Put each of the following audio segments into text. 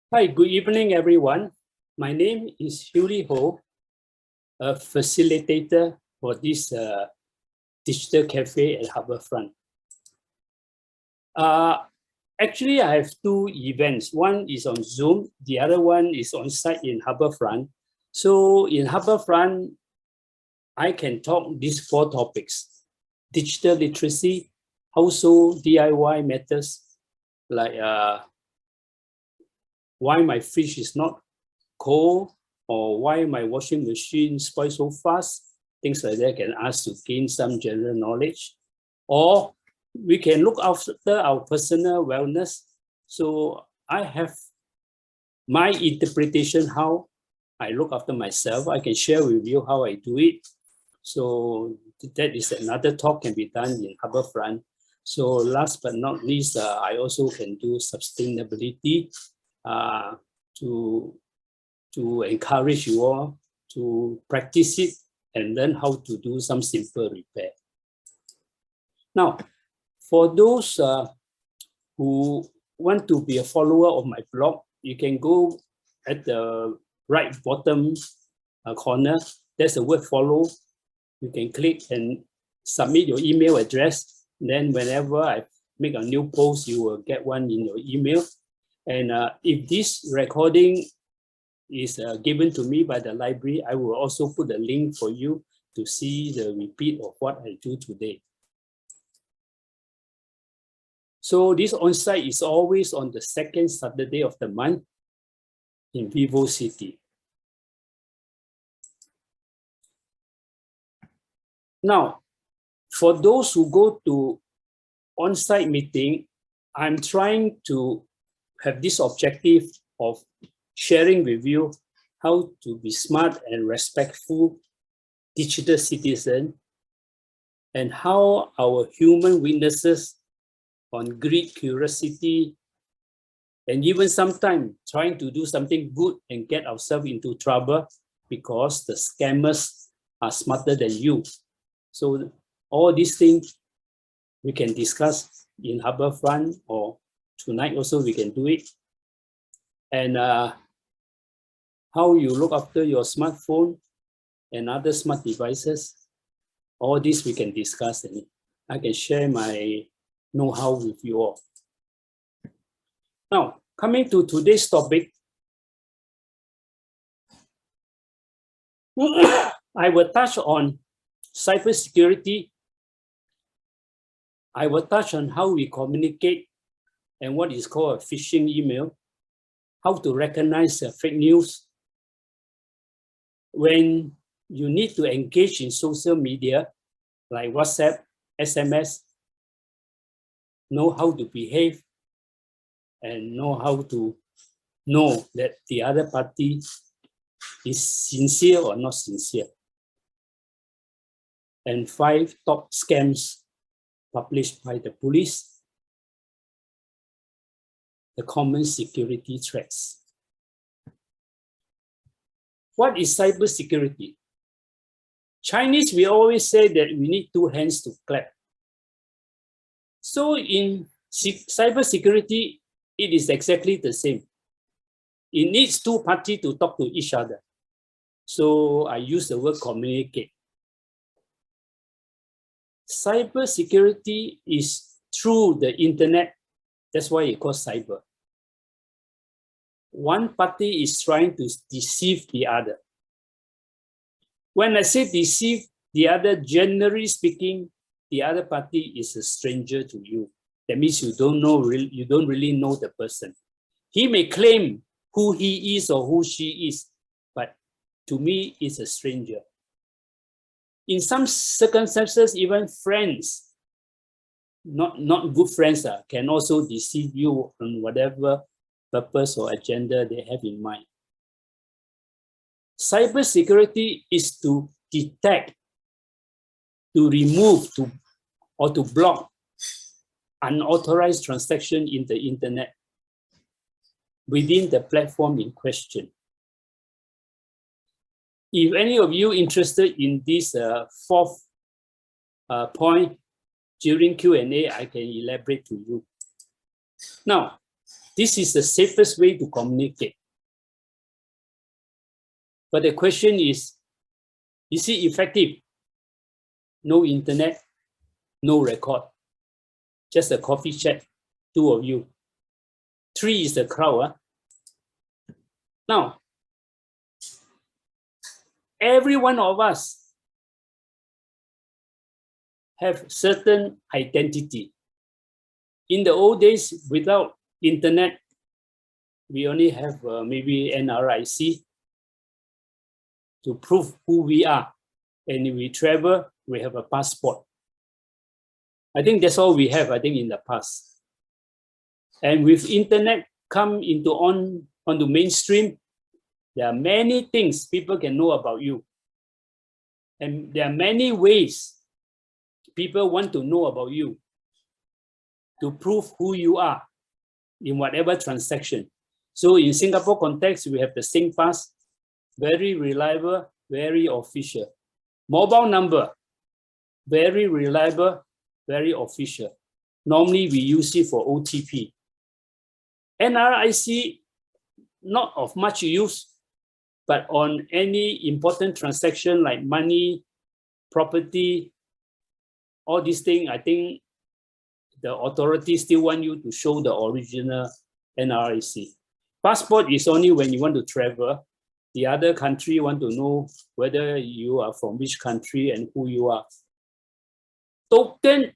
Hi, good evening, everyone. My name is Huli Ho, a facilitator for this Digital Cafe at Harbourfront. Actually, I have two events. One is on Zoom, the other one is on site in Harbourfront. So in Harbourfront, I can talk these four topics: digital literacy, household DIY matters, like why my fridge is not cold, or why my washing machine spoils so fast, things like that can ask to gain some general knowledge. Or we can look after our personal wellness. So I have my interpretation how I look after myself. I can share with you how I do it. So that is another talk can be done in Harbourfront. So last but not least, I also can do sustainability to encourage you all to practice it and learn how to do some simple repair. Now, for those who want to be a follower of my blog, you can go at the right bottom corner. There's a word follow. You can click and submit your email address. Then whenever I make a new post, you will get one in your email. And if this recording is given to me by the library, I will also put a link for you to see the repeat of what I do today. So this on-site is always on the second Saturday of the month in Vivo City. Now, for those who go to on-site meeting, I'm trying to have this objective of sharing with you how to be smart and respectful digital citizen, and how our human weaknesses on greed, curiosity, and even sometimes trying to do something good and get ourselves into trouble because the scammers are smarter than you. So all these things we can discuss in Harbourfront, or tonight also we can do it. And how you look after your smartphone and other smart devices, all this we can discuss, and I can share my know-how with you all. Now, coming to today's topic, I will touch on cybersecurity. I will touch on how we communicate and what is called a phishing email, how to recognize fake news, when you need to engage in social media like WhatsApp, SMS, know how to behave and know how to know that the other party is sincere or not sincere. And 5 top scams published by the police, the common security threats. What is cybersecurity? Chinese, we always say that we need 2 hands to clap. So in cybersecurity, it is exactly the same. It needs 2 parties to talk to each other. So I use the word communicate. Cybersecurity is through the internet. That's why it's called cyber. One party is trying to deceive the other. When I say deceive the other, generally speaking, the other party is a stranger to you. That means you don't really know the person. He may claim who he is or who she is, but to me, it's a stranger. In some circumstances, even friends, not good friends, can also deceive you on whatever purpose or agenda they have in mind. Cybersecurity is to detect, to remove, or to block unauthorized transaction in the internet within the platform in question. If any of you interested in this 4th point, during Q&A, I can elaborate to you. Now, This is the safest way to communicate. But the question is it effective? No internet, no record, just a coffee chat, 2 of you. 3 is the crowd. Now, every one of us have certain identity. In the old days, without internet, we only have maybe NRIC to prove who we are. And if we travel, we have a passport. I think that's all we have, I think, in the past. And with internet come into onto mainstream, there are many things people can know about you. And there are many ways people want to know about you to prove who you are in whatever transaction. So in Singapore context, we have the SingPass, very reliable, very official. Mobile number, very reliable, very official. Normally we use it for OTP. NRIC, not of much use, but on any important transaction like money, property, all these things, I think the authorities still want you to show the original NRIC. Passport is only when you want to travel. The other country want to know whether you are from which country and who you are. Token,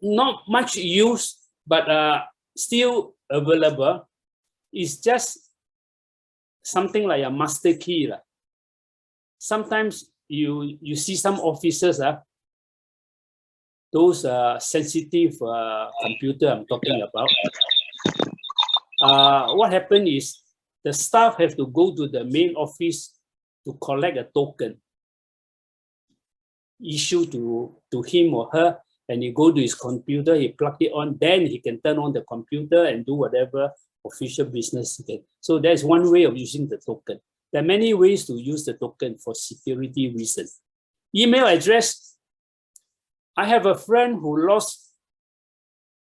not much use, but still available. It's just something like a master key. Sometimes you see some officers, those sensitive computer I'm talking about. What happened is the staff have to go to the main office to collect a token, issue to him or her, and he go to his computer, he plug it on, then he can turn on the computer and do whatever official business he can. So that's one way of using the token. There are many ways to use the token for security reasons. Email address. I have a friend who lost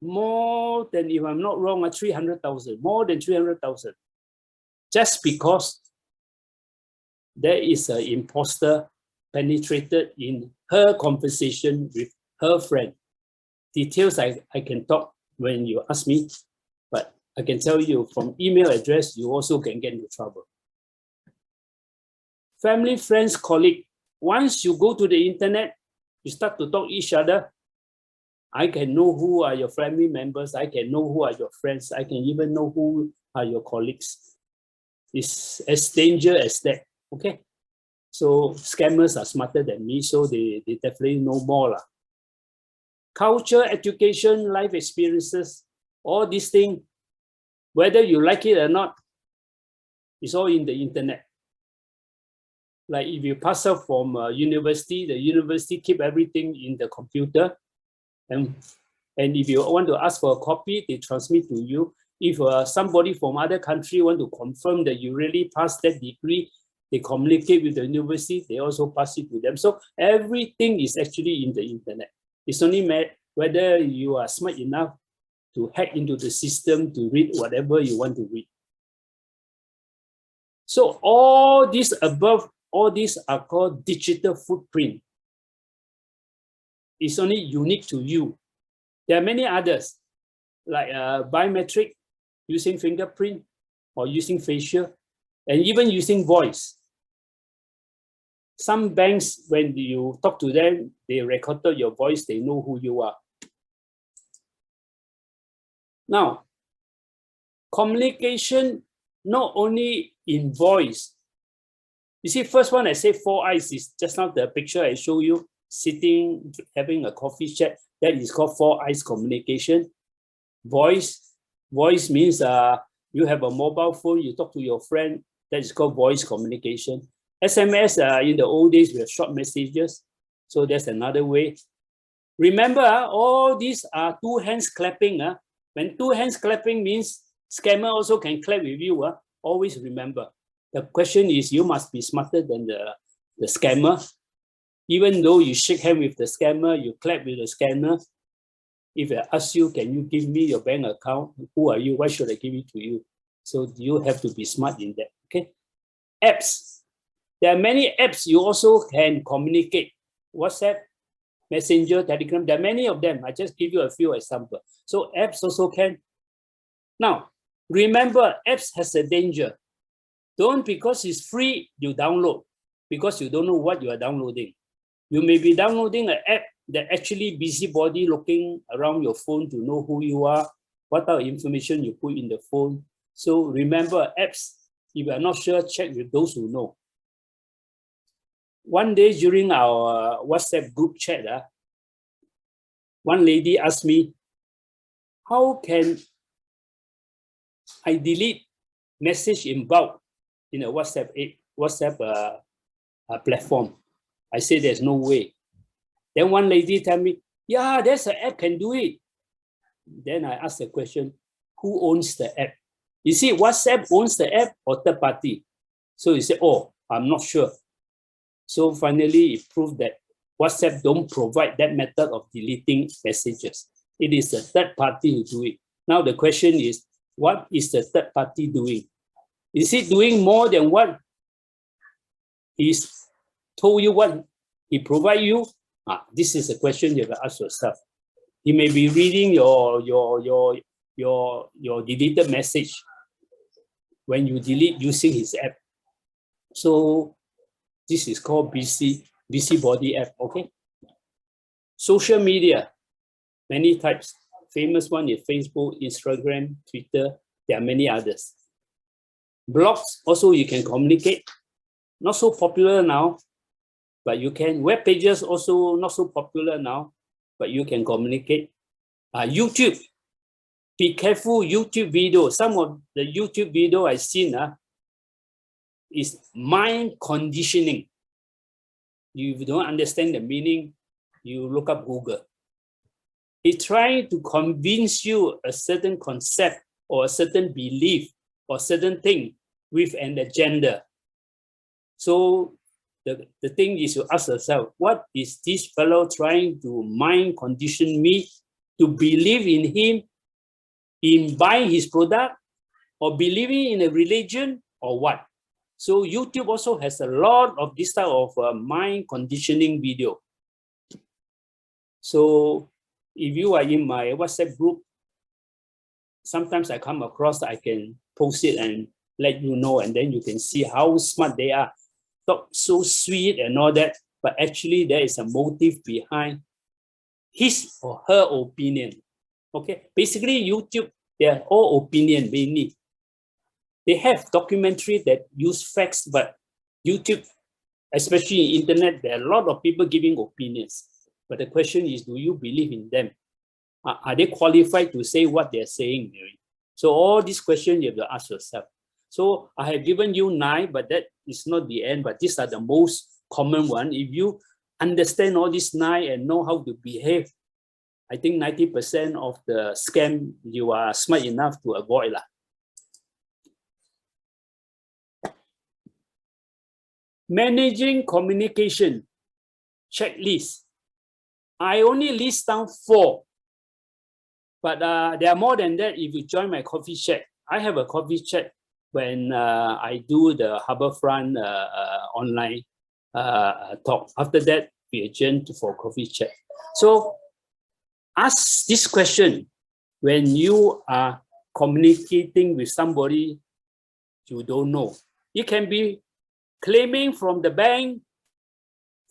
more than, if I'm not wrong, 300,000, more than 300,000, just because there is an imposter penetrated in her conversation with her friend. Details I can talk when you ask me, but I can tell you from email address, you also can get into trouble. Family, friends, colleague. Once you go to the internet, you start to talk each other. I can know who are your family members. I can know who are your friends. I can even know who are your colleagues. It's as dangerous as that, okay? So scammers are smarter than me, so they definitely know more. Culture, education, life experiences, all these things, whether you like it or not, it's all in the internet. Like if you pass out from university, the university keep everything in the computer. And if you want to ask for a copy, they transmit to you. If somebody from other country want to confirm that you really passed that degree, they communicate with the university, they also pass it to them. So everything is actually in the internet. It's only whether you are smart enough to hack into the system to read whatever you want to read. So all these above, all these are called digital footprint. It's only unique to you. There are many others, like biometric, using fingerprint or using facial, and even using voice. Some banks, when you talk to them, they recorded your voice, they know who you are. Now, communication not only in voice. You see, first one I say 4 eyes is just now the picture I show you, sitting, having a coffee chat. That is called 4 eyes communication. Voice means you have a mobile phone, you talk to your friend, that is called voice communication. SMS, in the old days, we have short messages. So that's another way. Remember, all these are 2 hands clapping. When 2 hands clapping means scammer also can clap with you. Always remember. The question is, you must be smarter than the scammer. Even though you shake hand with the scammer, you clap with the scammer, If I ask you, can you give me your bank account? Who are you? Why should I give it to you? So you have to be smart in that, okay? Apps. There are many apps you also can communicate. WhatsApp, Messenger, Telegram, there are many of them. I just give you a few examples. So apps also can. Now, remember, apps has a danger. Don't because it's free, you download, because you don't know what you are downloading. You may be downloading an app that actually busybody looking around your phone to know who you are, what type of information you put in the phone. So remember, apps, if you are not sure, check with those who know. One day during our WhatsApp group chat, one lady asked me, how can I delete message in bulk in a WhatsApp platform? I said there's no way. Then one lady tell me, yeah, there's an app can do it. Then I asked the question, who owns the app? You see, WhatsApp owns the app or third party? So he said, oh, I'm not sure. So finally, it proved that WhatsApp don't provide that method of deleting messages. It is the third party who do it. Now the question is, what is the third party doing? Is it doing more than what he's told you, what he provide you? This is a question you have to ask yourself. He may be reading your deleted message when you delete using his app. So this is called busybody app, okay? Social media, many types. Famous one is Facebook, Instagram, Twitter. There are many others. Blogs, also you can communicate. Not so popular now, but you can. Web pages also not so popular now, but you can communicate. YouTube, be careful YouTube video. Some of the YouTube video I've seen is mind conditioning. If you don't understand the meaning, you look up Google. It's trying to convince you a certain concept or a certain belief or certain thing with an agenda. So the thing is to ask yourself, what is this fellow trying to mind condition me to believe in him, in buying his product, or believing in a religion, or what? So YouTube also has a lot of this type of mind conditioning video. So if you are in my WhatsApp group, sometimes I come across, I can post it and let you know, and then you can see how smart they are. Talk so sweet and all that, but actually there is a motive behind his or her opinion. Okay, basically YouTube, they are all opinion mainly. They have documentary that use facts, but YouTube, especially internet, there are a lot of people giving opinions. But the question is, do you believe in them? Are they qualified to say what they're saying? So all these questions you have to ask yourself. So I have given you 9, but that is not the end, but these are the most common one. If you understand all these 9 and know how to behave, I think 90% of the scam you are smart enough to avoid. Managing communication checklist. I only list down 4, but there are more than that if you join my coffee chat. I have a coffee chat when I do the Harbourfront online talk. After that, we adjourn for coffee chat. So ask this question when you are communicating with somebody you don't know. It can be claiming from the bank,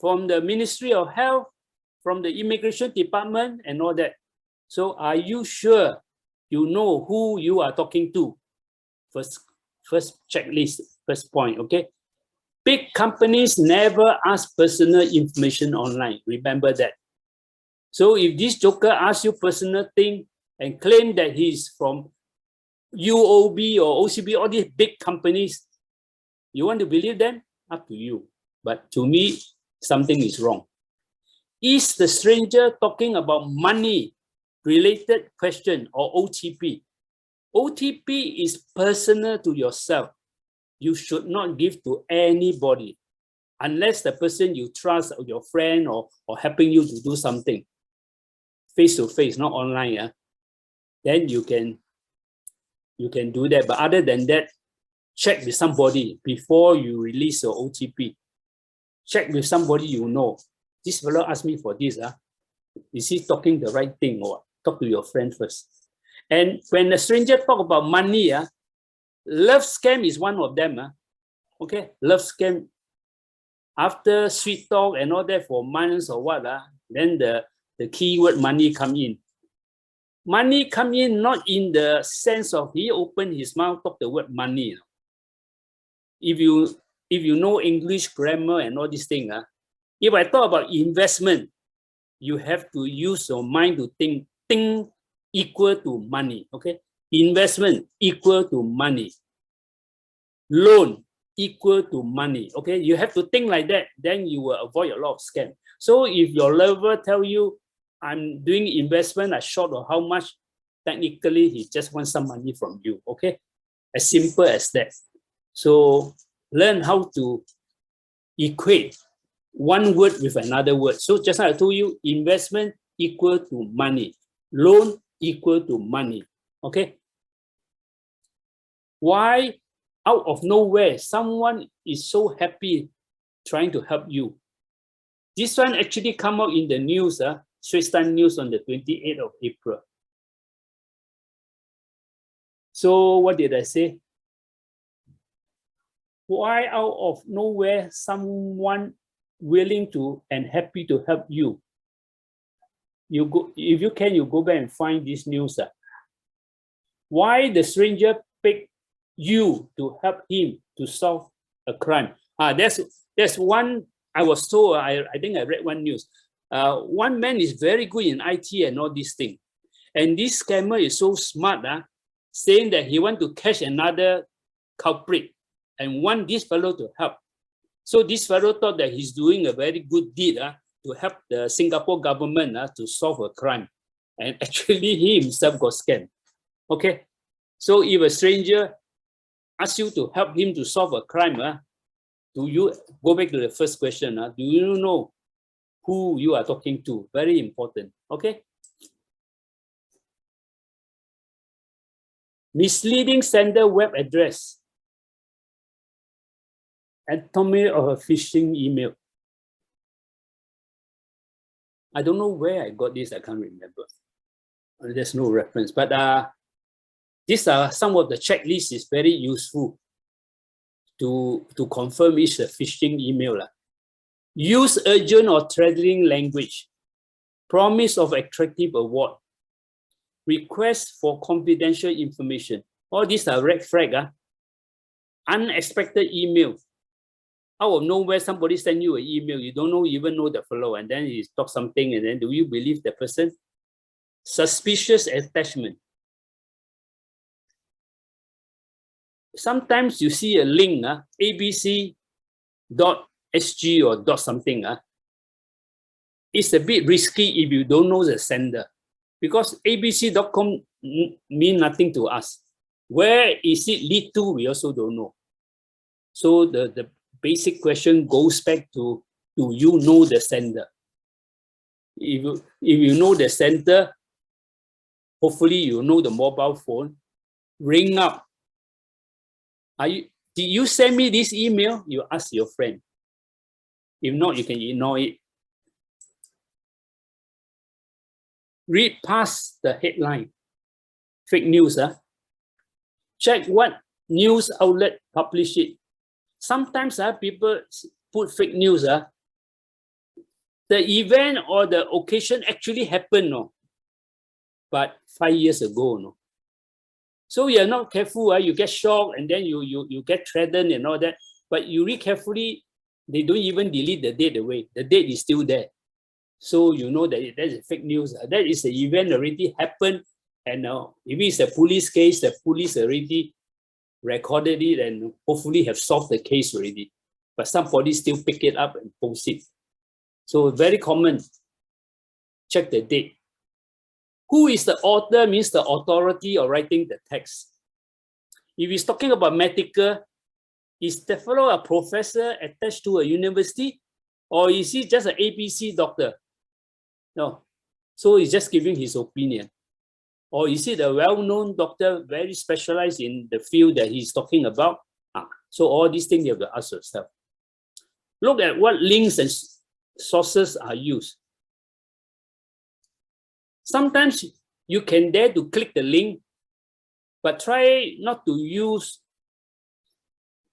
from the Ministry of Health, from the Immigration Department and all that. So are you sure you know who you are talking to? First checklist, first point, okay? Big companies never ask personal information online. Remember that. So if this joker asks you personal thing and claim that he's from UOB or OCB, all these big companies, you want to believe them? Up to you. But to me, something is wrong. Is the stranger talking about money related question or OTP? OTP is personal to yourself. You should not give to anybody unless the person you trust or your friend or helping you to do something. face to face, not online, then you can do that. But other than that, check with somebody before you release your OTP. Check with somebody you know. This fellow asked me for this. Is he talking the right thing or what? Talk to your friend first. And when a stranger talk about money, love scam is one of them. Okay, love scam. After sweet talk and all that for months or what, then the keyword money come in. Money come in not in the sense of he opened his mouth, talk the word money. If you know English grammar and all these things, if I talk about investment, you have to use your mind to think equal to money. Okay, investment equal to money, loan equal to money. Okay, you have to think like that, then you will avoid a lot of scam. So if your lover tell you, I'm doing investment, I short or how much, technically he just wants some money from you. Okay, as simple as that. So learn how to equate one word with another word. So just like I told you, investment equal to money, loan equal to money. Okay, why out of nowhere someone is so happy trying to help you? This one actually come out in the news, Straits Times News on the 28th of April. So what did I say? Why out of nowhere someone willing to and happy to help you? You go, if you can, you go back and find this news. Why the stranger picked you to help him to solve a crime? There's one I was told. I think I read one news. One man is very good in IT and all these things, and this scammer is so smart, saying that he want to catch another culprit and want this fellow to help. So this fellow thought that he's doing a very good deed to help the Singapore government to solve a crime, and actually he himself got scammed. Okay, so if a stranger asks you to help him to solve a crime, do you go back to the first question? Do you know who you are talking to? Very important. Okay. Misleading sender web address. Anatomy of a phishing email. I don't know where I got this. I can't remember. There's no reference. But these are some of the checklists. Is very useful to confirm it's a phishing email. Use urgent or threatening language. Promise of attractive award. Request for confidential information. All these are red flag. Unexpected email. Out of nowhere, somebody send you an email. You don't even know the fellow, and then he talks something, and then do you believe the person? Suspicious attachment. Sometimes you see a link, abc.sg or dot something. It's a bit risky if you don't know the sender, because abc.com mean nothing to us. Where is it lead to? We also don't know. So the basic question goes back to, do you know the sender? If you know the sender, hopefully you know the mobile phone. Ring up. Did you send me this email? You ask your friend. If not, you can ignore it. Read past the headline. Fake news. Check what news outlet publish it. Sometimes people put fake news. The event or the occasion actually happened, no? But 5 years ago, no? So you're not careful, you get shocked, and then you get threatened and all that. But you read carefully, they don't even delete the date away. The date is still there. So you know that that is fake news. That is the event already happened, and if it's a police case, the police already recorded it and hopefully have solved the case already. But somebody still pick it up and post it. So very common. Check the date. Who is the author means the authority of writing the text. If he's talking about medical, is the fellow a professor attached to a university, or is he just an ABC doctor? No. So he's just giving his opinion. Or is it a well-known doctor, very specialized in the field that he's talking about? So all these things you have to ask yourself. Look at what links and sources are used. Sometimes you can dare to click the link, but try not to use,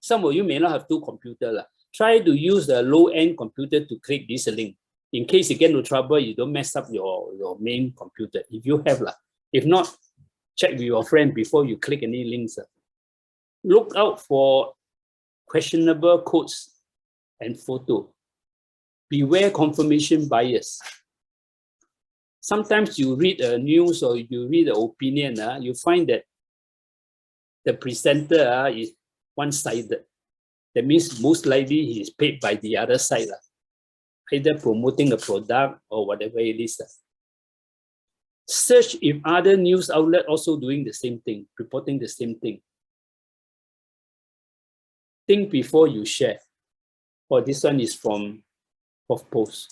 some of you may not have two computers. Try to use the low-end computer to click this link. In case you get into trouble, you don't mess up your main computer. If you have, if not, check with your friend before you click any links. Look out for questionable codes and photo. Beware confirmation bias. Sometimes you read a news or you read an opinion, you find that the presenter is one-sided. That means most likely he is paid by the other side, either promoting a product or whatever it is. Search if other news outlets also doing the same thing, reporting the same thing. Think before you share. This one is from HuffPost.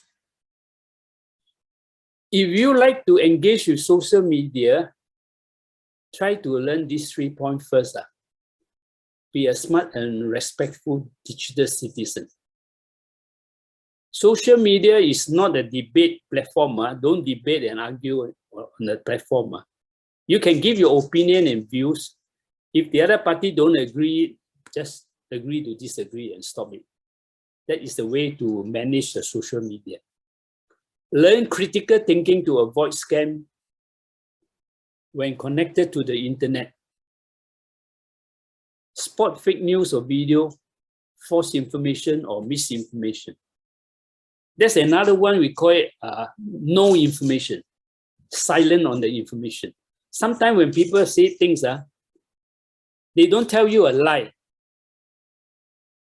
If you like to engage with social media, try to learn these 3 points first. Be a smart and respectful digital citizen. Social media is not a debate platform. Don't debate and argue on the platform. You can give your opinion and views. If the other party don't agree, just agree to disagree and stop it. That is the way to manage the social media. Learn critical thinking to avoid scam when connected to the internet. Spot fake news or video, false information or misinformation. There's another one we call it no information, silent on the information. Sometimes when people say things, they don't tell you a lie.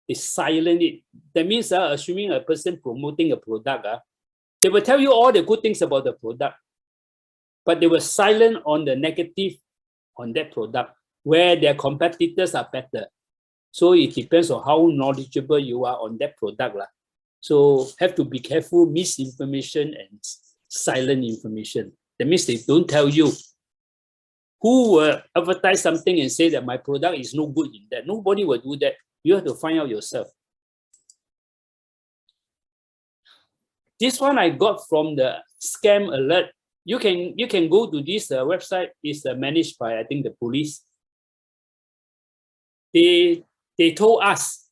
They silent it. That means assuming a person promoting a product, they will tell you all the good things about the product, but they were silent on the negative on that product, where their competitors are better. So it depends on how knowledgeable you are on that product. So have to be careful, misinformation and silent information. That means they don't tell you. Who will advertise something and say that my product is no good in that? Nobody will do that. You have to find out yourself. This one I got from the scam alert. You can go to this website. It's managed by, I think, the police. They told us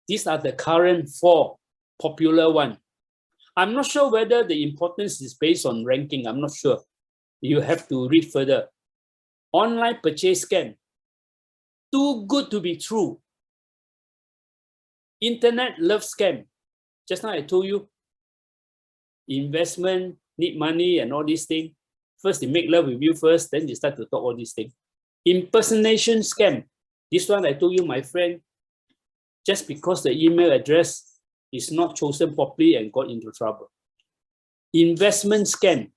these are the current 4 popular ones. I'm not sure whether the importance is based on ranking. I'm not sure. You have to read further. Online purchase scam. Too good to be true. Internet love scam. Just now I told you, investment, need money and all these things. First, they make love with you first, then they start to talk all these things. Impersonation scam. This one I told you, my friend, just because the email address is not chosen properly and got into trouble. Investment scam.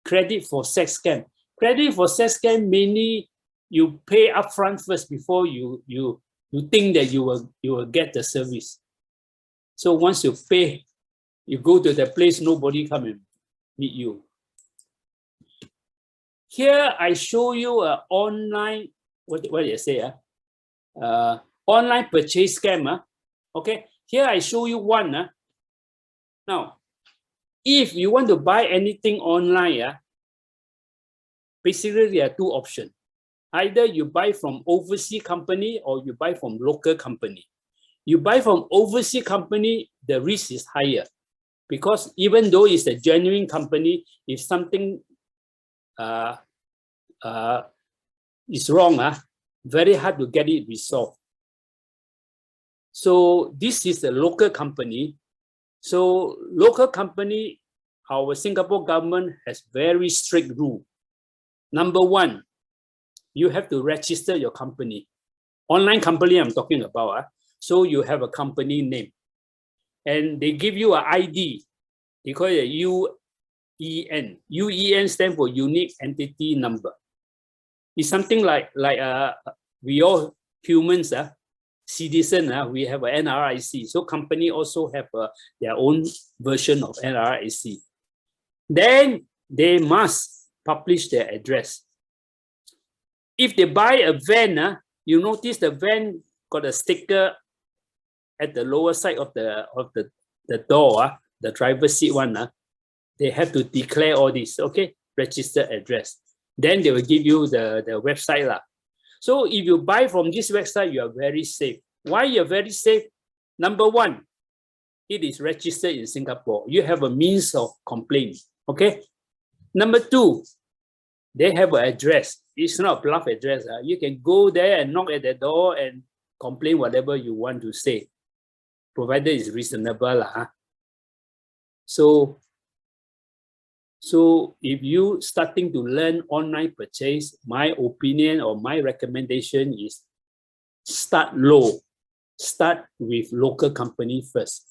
Credit for sex scam. Credit for sex scam, mainly you pay upfront first before you think that you will get the service. So once you pay, you go to the place, nobody come and meet you. Here I show you an online, what do you say? Online purchase scam. Okay, here I show you one. Now, if you want to buy anything online, basically there are 2 options. Either you buy from overseas company or you buy from local company. You buy from overseas company, the risk is higher. Because even though it's a genuine company, if something is wrong, very hard to get it resolved. So this is a local company. So local company, our Singapore government has very strict rule. Number 1, you have to register your company. Online company I'm talking about. So you have a company name. And they give you an ID. They call it a UEN. UEN stands for Unique Entity Number. It's something like we all humans, citizen, we have an NRIC. So company also have their own version of NRIC. then they must publish their address. If they buy a van, you notice the van got a sticker at the lower side of the door, the driver's seat one. They have to declare all this, okay? Registered address. Then they will give you the website. So if you buy from this website, you are very safe. Why you're very safe? Number one, it is registered in Singapore. You have a means of complaint, okay? Number two, they have an address. It's not a bluff address. You can go there and knock at the door and complain whatever you want to say, provided it's reasonable. So if you starting to learn online purchase, my opinion or my recommendation is start low. Start with local company first.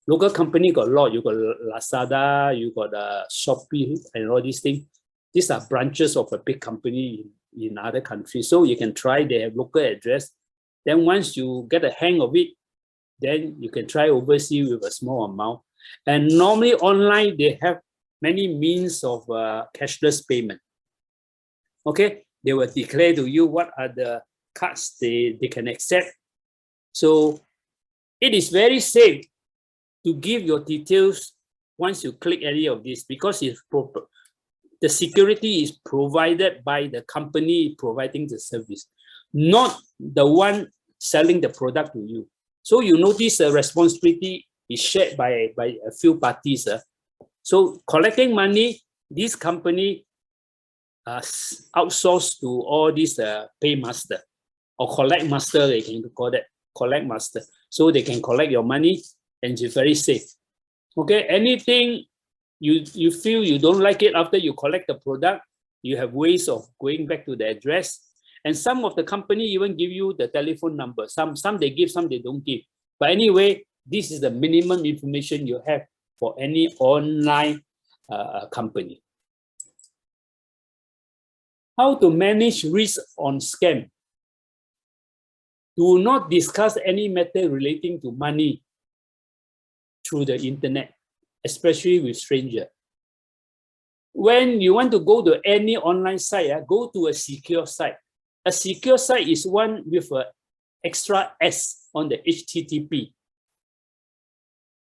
Local company got a lot. You got Lazada, you got Shopee and all these things. These are branches of a big company in other countries. So you can try, they have local address. Then once you get a hang of it, then you can try overseas with a small amount. And normally online, they have many means of cashless payment. Okay, they will declare to you what are the cards they can accept. So it is very safe to give your details once you click any of this, because it's proper. The security is provided by the company providing the service, not the one selling the product to you. So you notice the responsibility is shared by a few parties. So collecting money, this company outsource to all these paymaster or collect master, they can call that, collect master. So they can collect your money and it's very safe. Okay, anything you feel you don't like it after you collect the product, you have ways of going back to the address. And some of the company even give you the telephone number. Some they give, some they don't give. But anyway, this is the minimum information you have for any online company. How to manage risk on scam? Do not discuss any matter relating to money through the internet, especially with strangers. When you want to go to any online site, go to a secure site. A secure site is one with an extra S on the HTTP.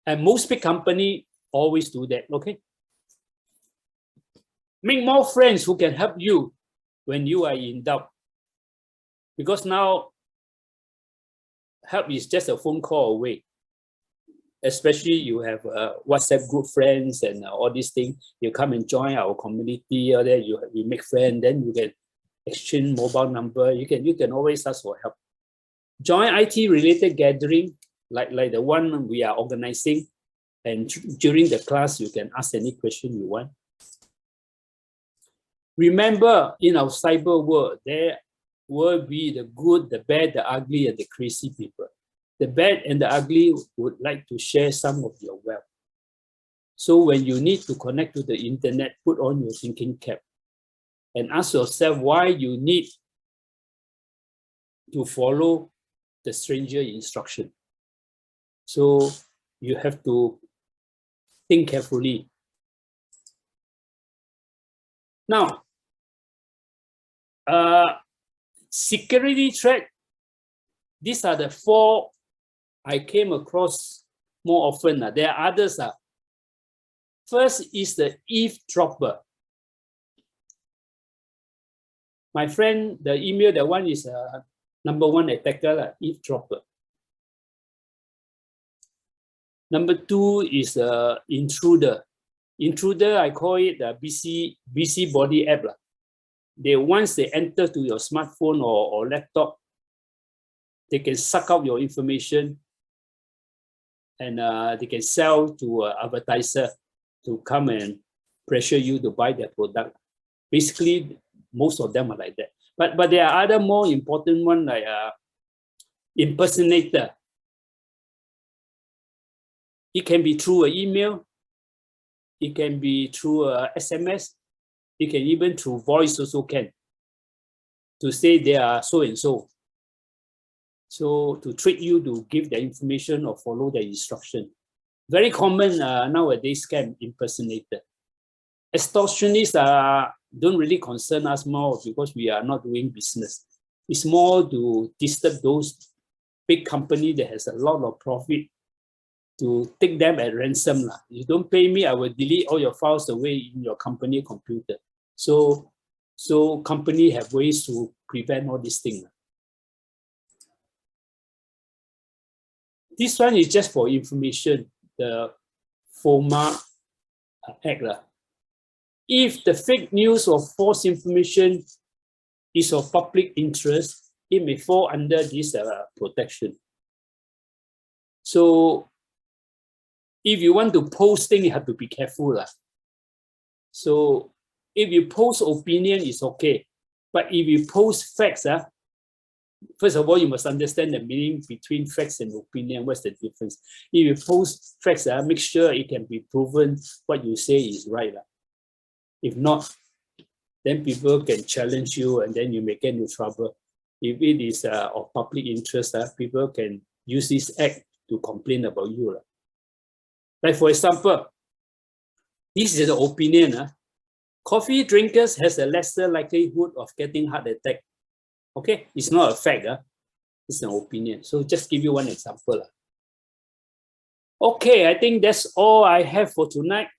And most big companies always do that, okay? Make more friends who can help you when you are in doubt. Because now, help is just a phone call away. Especially you have WhatsApp group friends and all these things. You come and join our community, or then you make friends, then you can exchange mobile number. You can always ask for help. Join IT related gathering like the one we are organizing, and during the class you can ask any question you want. Remember, in our cyber world, there will be the good, the bad, the ugly, and the crazy people. The bad and the ugly would like to share some of your wealth. So when you need to connect to the internet, put on your thinking cap and ask yourself why you need to follow the stranger instruction. So you have to think carefully. Now, security threat, these are the 4 I came across more often. There are others. First is the eavesdropper. My friend, the email, that one is number 1 attacker, eavesdropper. Number 2 is intruder. Intruder, I call it the busy body app. Once they enter to your smartphone or laptop, they can suck out your information, and they can sell to advertiser to come and pressure you to buy their product. Basically, most of them are like that. But there are other more important ones like impersonator. It can be through an email. It can be through a SMS. It can even through voice also can. To say they are so and so. So to trick you to give the information or follow the instruction. Very common nowadays scam, impersonator. extortionists don't really concern us more because we are not doing business. It's more to disturb those big companies that has a lot of profit, to take them at ransom. You don't pay me, I will delete all your files away in your company computer. So company have ways to prevent all these things. This one is just for information, the FOMA Act. If the fake news or false information is of public interest, it may fall under this protection. So if you want to post things, you have to be careful. So if you post opinion, it's okay. But if you post facts, first of all, you must understand the meaning between facts and opinion. What's the difference? If you post facts, make sure it can be proven what you say is right. If not, then people can challenge you and then you may get into trouble. If it is of public interest, people can use this act to complain about you. Like for example, this is the opinion. Coffee drinkers has a lesser likelihood of getting heart attack. Okay, it's not a fact. It's an opinion. So just give you one example. Okay, I think that's all I have for tonight.